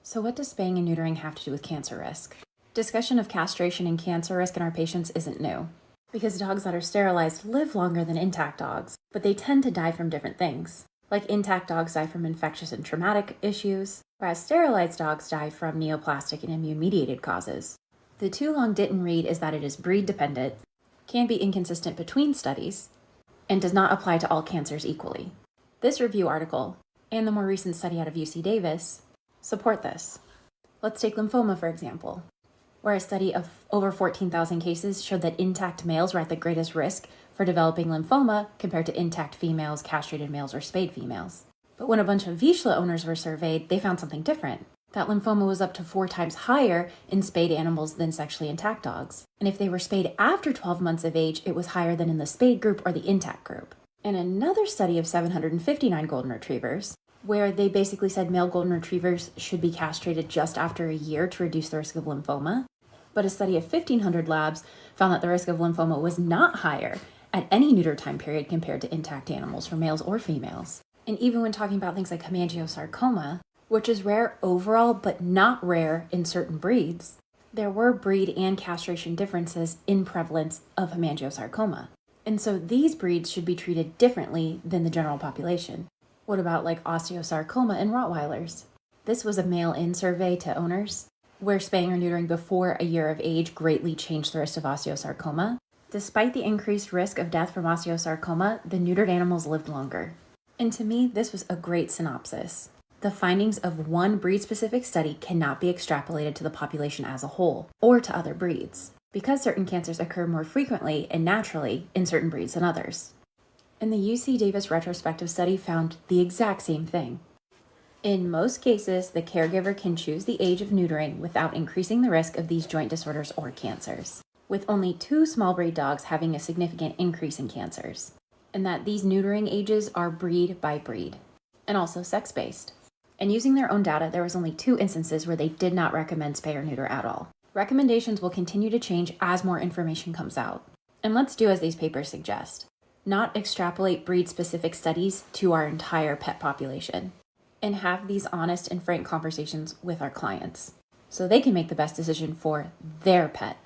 So what does spaying and neutering have to do with cancer risk? Discussion of castration and cancer risk in our patients isn't new, because dogs that are sterilized live longer than intact dogs, but they tend to die from different things. Like intact dogs die from infectious and traumatic issues, whereas sterilized dogs die from neoplastic and immune-mediated causes. The too long didn't read is that it is breed-dependent, can be inconsistent between studies, and does not apply to all cancers equally. This review article, and the more recent study out of UC Davis, support this. Let's take lymphoma, for example, where a study of over 14,000 cases showed that intact males were at the greatest risk for developing lymphoma compared to intact females, castrated males, or spayed females. But when a bunch of Vizsla owners were surveyed, they found something different. That lymphoma was up to 4 times higher in spayed animals than sexually intact dogs. And if they were spayed after 12 months of age, it was higher than in the spayed group or the intact group. And another study of 759 golden retrievers, where they basically said male golden retrievers should be castrated just after a year to reduce the risk of lymphoma. But a study of 1,500 labs found that the risk of lymphoma was not higher at any neuter time period compared to intact animals for males or females. And even when talking about things like hemangiosarcoma, which is rare overall but not rare in certain breeds, there were breed and castration differences in prevalence of hemangiosarcoma. And so these breeds should be treated differently than the general population. What about like osteosarcoma in Rottweilers? This was a mail-in survey to owners, where spaying or neutering before a year of age greatly changed the risk of osteosarcoma. Despite the increased risk of death from osteosarcoma, the neutered animals lived longer. And to me, this was a great synopsis. The findings of one breed-specific study cannot be extrapolated to the population as a whole, or to other breeds, because certain cancers occur more frequently and naturally in certain breeds than others. And the UC Davis retrospective study found the exact same thing. In most cases, the caregiver can choose the age of neutering without increasing the risk of these joint disorders or cancers, with only 2 small breed dogs having a significant increase in cancers, and that these neutering ages are breed by breed, and also sex-based. And using their own data, there was only 2 instances where they did not recommend spay or neuter at all. Recommendations will continue to change as more information comes out. And let's do as these papers suggest. Not extrapolate breed-specific studies to our entire pet population, and have these honest and frank conversations with our clients so they can make the best decision for their pet.